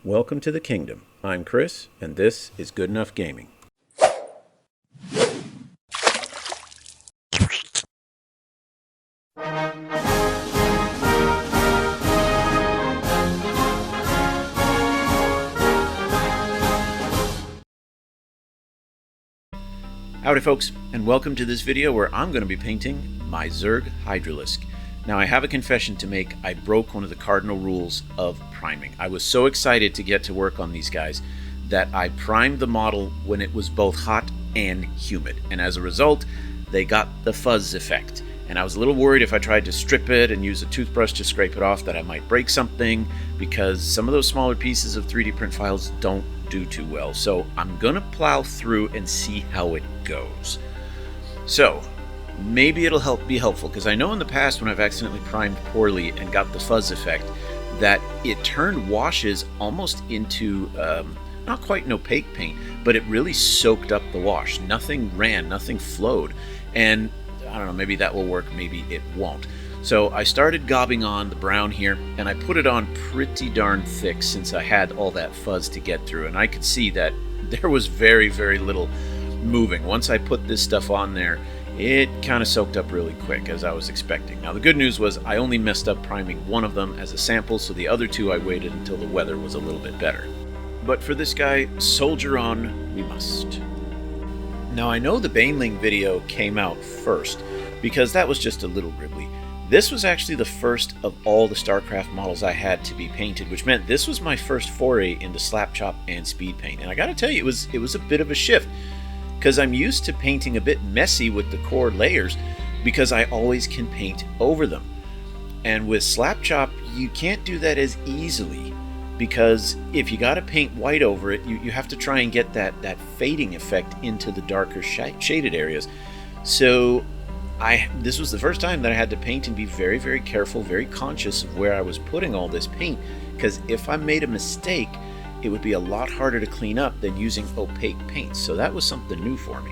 Welcome to the kingdom. I'm Chris, and this is Good Enough Gaming. Howdy folks, and welcome to this video where I'm going to be painting my Zerg Hydralisk. Now I have a confession to make. I broke one of the cardinal rules of priming. I was so excited to get to work on these guys that I primed the model when it was both hot and humid, and as a result they got the fuzz effect. And I was a little worried if I tried to strip it and use a toothbrush to scrape it off that I might break something, because some of those smaller pieces of 3D print files don't do too well. So I'm gonna plow through and see how it goes. So maybe it'll be helpful, because I know in the past when I've accidentally primed poorly and got the fuzz effect that it turned washes almost into not quite an opaque paint, but it really soaked up the wash. Nothing ran, nothing flowed, and I don't know, maybe that will work, maybe it won't. So I started gobbing on the brown here, and I put it on pretty darn thick since I had all that fuzz to get through, and I could see that there was very, very little moving. Once I put this stuff on there, it kind of soaked up really quick, as I was expecting. Now the good news was I only messed up priming one of them as a sample, so the other two I waited until the weather was a little bit better. But for this guy, soldier on we must. Now I know the Baneling video came out first, because that was just a little ribbly. This was actually the first of all the StarCraft models I had to be painted, which meant this was my first foray into Slapchop and speed paint. And I gotta tell you, it was a bit of a shift, because I'm used to painting a bit messy with the core layers, because I always can paint over them. And with Slapchop, you can't do that as easily, because if you gotta paint white over it, you have to try and get that fading effect into the darker shaded areas. So this was the first time that I had to paint and be very, very careful, very conscious of where I was putting all this paint, because if I made a mistake, it would be a lot harder to clean up than using opaque paints. So that was something new for me.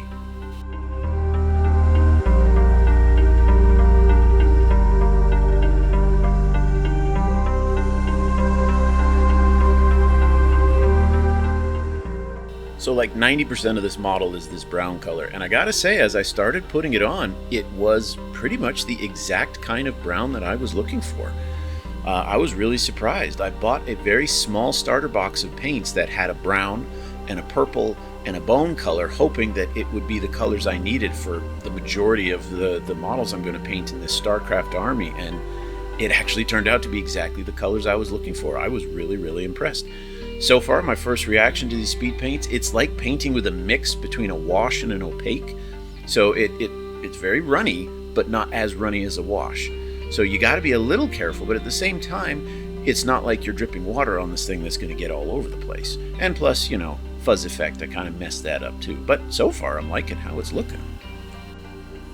So like 90% of this model is this brown color, and I gotta say, as I started putting it on, it was pretty much the exact kind of brown that I was looking for. I was really surprised. I bought a very small starter box of paints that had a brown and a purple and a bone color, hoping that it would be the colors I needed for the majority of the models I'm going to paint in this StarCraft army, and it actually turned out to be exactly the colors I was looking for. I was really, really impressed. So far, my first reaction to these speed paints, it's like painting with a mix between a wash and an opaque. So it's very runny, but not as runny as a wash. So you got to be a little careful, but at the same time, it's not like you're dripping water on this thing that's going to get all over the place. And plus, you know, fuzz effect, I kind of messed that up too. But so far, I'm liking how it's looking.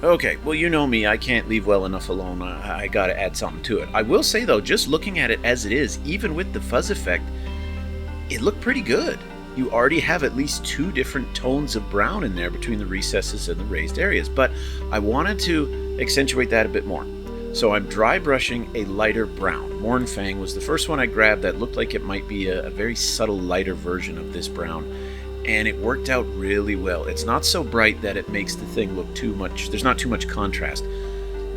Okay, well, you know me, I can't leave well enough alone. I got to add something to it. I will say though, just looking at it as it is, even with the fuzz effect, it looked pretty good. You already have at least two different tones of brown in there between the recesses and the raised areas, but I wanted to accentuate that a bit more. So I'm dry brushing a lighter brown. Mornfang was the first one I grabbed that looked like it might be a very subtle lighter version of this brown, and it worked out really well. It's not so bright that it makes the thing look too much, there's not too much contrast,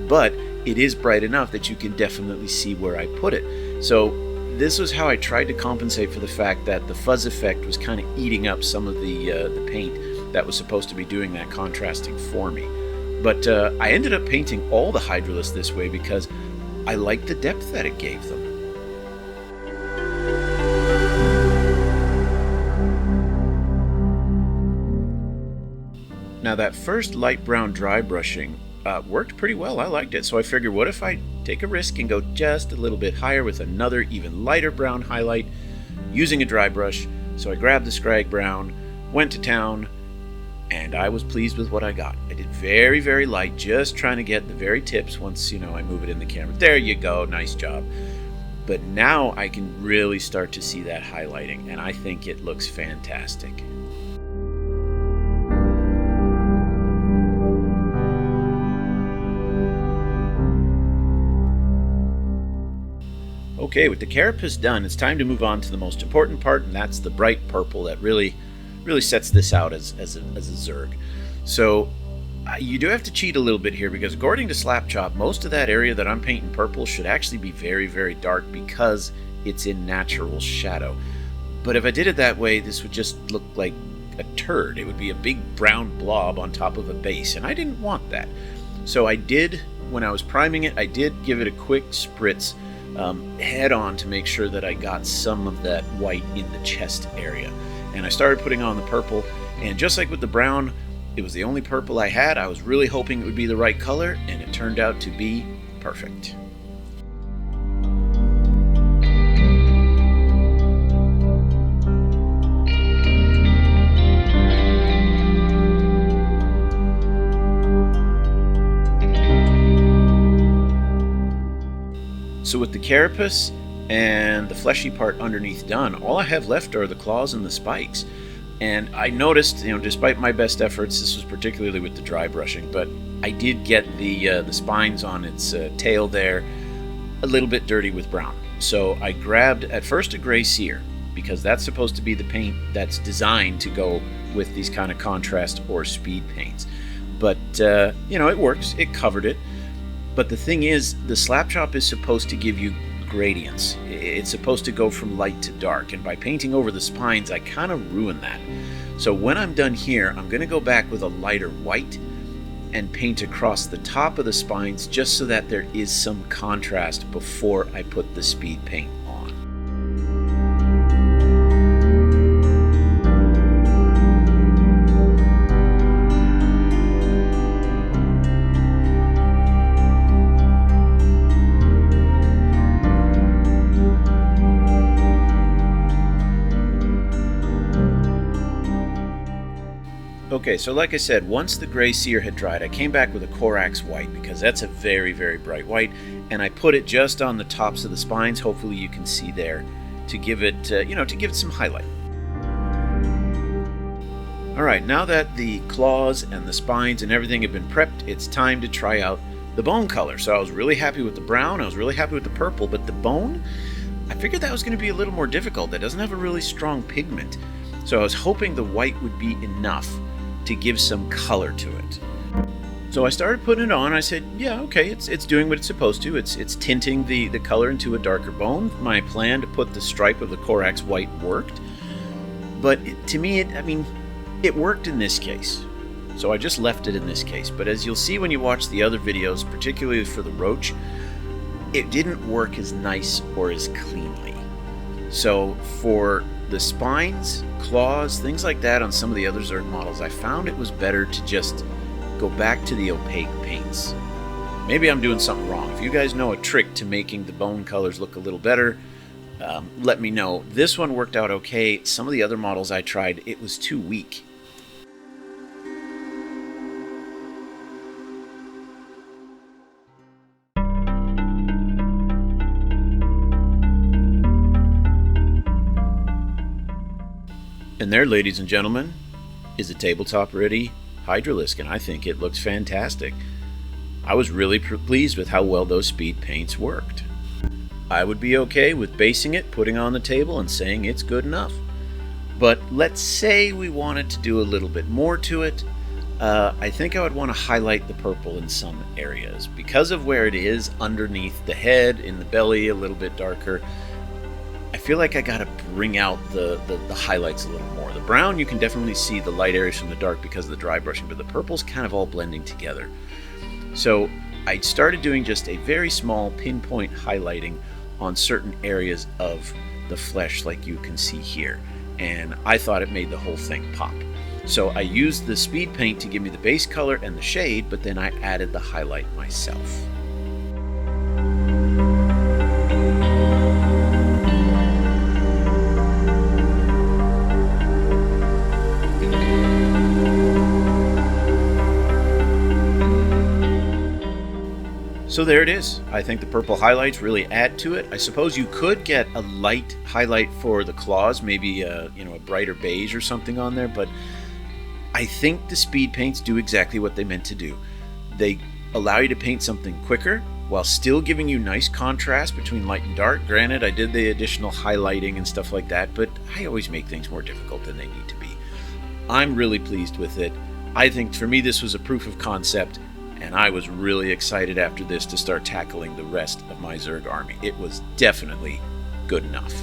but it is bright enough that you can definitely see where I put it. So this was how I tried to compensate for the fact that the fuzz effect was kind of eating up some of the paint that was supposed to be doing that contrasting for me. But I ended up painting all the Hydralisks this way because I liked the depth that it gave them. Now that first light brown dry brushing worked pretty well. I liked it. So I figured, what if I take a risk and go just a little bit higher with another even lighter brown highlight using a dry brush. So I grabbed the Scrag Brown, went to town, and I was pleased with what I got. I did very, very light, just trying to get the very tips once, you know, I move it in the camera. There you go, nice job. But now I can really start to see that highlighting, and I think it looks fantastic. Okay, with the carapace done, it's time to move on to the most important part, and that's the bright purple that really sets this out as a Zerg. So you do have to cheat a little bit here, because according to Slapchop, most of that area that I'm painting purple should actually be very, very dark because it's in natural shadow. But if I did it that way, this would just look like a turd. It would be a big brown blob on top of a base, and I didn't want that. So I did, when I was priming it, I did give it a quick spritz head on to make sure that I got some of that white in the chest area. And I started putting on the purple, and just like with the brown, it was the only purple I had. I was really hoping it would be the right color, and it turned out to be perfect. So with the carapace and the fleshy part underneath done, all I have left are the claws and the spikes. And I noticed, despite my best efforts, this was particularly with the dry brushing, but I did get the spines on its tail there a little bit dirty with brown. So I grabbed at first a gray sear, because that's supposed to be the paint that's designed to go with these kind of contrast or speed paints. But it works. It covered it. But the thing is, the Slapchop is supposed to give you gradients. It's supposed to go from light to dark, and by painting over the spines, I kind of ruined that. So when I'm done here, I'm going to go back with a lighter white and paint across the top of the spines, just so that there is some contrast before I put the speed paint on. Okay, so like I said, once the gray sear had dried, I came back with a Corax white, because that's a very, very bright white, and I put it just on the tops of the spines. Hopefully you can see there, to give it, to give it some highlight. All right, now that the claws and the spines and everything have been prepped, it's time to try out the bone color. So I was really happy with the brown, I was really happy with the purple, but the bone, I figured that was going to be a little more difficult. That doesn't have a really strong pigment. So I was hoping the white would be enough to give some color to it. So I started putting it on. I said, yeah, okay, it's doing what it's supposed to. It's tinting the color into a darker bone. My plan to put the stripe of the Corax white worked. But to me, it worked in this case. So I just left it in this case. But as you'll see when you watch the other videos, particularly for the roach, it didn't work as nice or as cleanly. So for the spines, claws, things like that on some of the other Zerg models, I found it was better to just go back to the opaque paints. Maybe I'm doing something wrong. If you guys know a trick to making the bone colors look a little better, let me know. This one worked out okay. Some of the other models I tried, it was too weak. And there, ladies and gentlemen, is a tabletop-ready Hydralisk, and I think it looks fantastic. I was really pleased with how well those speed paints worked. I would be okay with basing it, putting it on the table, and saying it's good enough. But let's say we wanted to do a little bit more to it. I think I would want to highlight the purple in some areas. Because of where it is underneath the head, in the belly, a little bit darker, I feel like I gotta bring out the highlights a little more. The brown, you can definitely see the light areas from the dark because of the dry brushing, but the purple's kind of all blending together. So I started doing just a very small pinpoint highlighting on certain areas of the flesh, like you can see here. And I thought it made the whole thing pop. So I used the speed paint to give me the base color and the shade, but then I added the highlight myself. So there it is. I think the purple highlights really add to it. I suppose you could get a light highlight for the claws, maybe a brighter beige or something on there, but I think the speed paints do exactly what they meant to do. They allow you to paint something quicker, while still giving you nice contrast between light and dark. Granted, I did the additional highlighting and stuff like that, but I always make things more difficult than they need to be. I'm really pleased with it. I think for me this was a proof of concept, and I was really excited after this to start tackling the rest of my Zerg army. It was definitely good enough.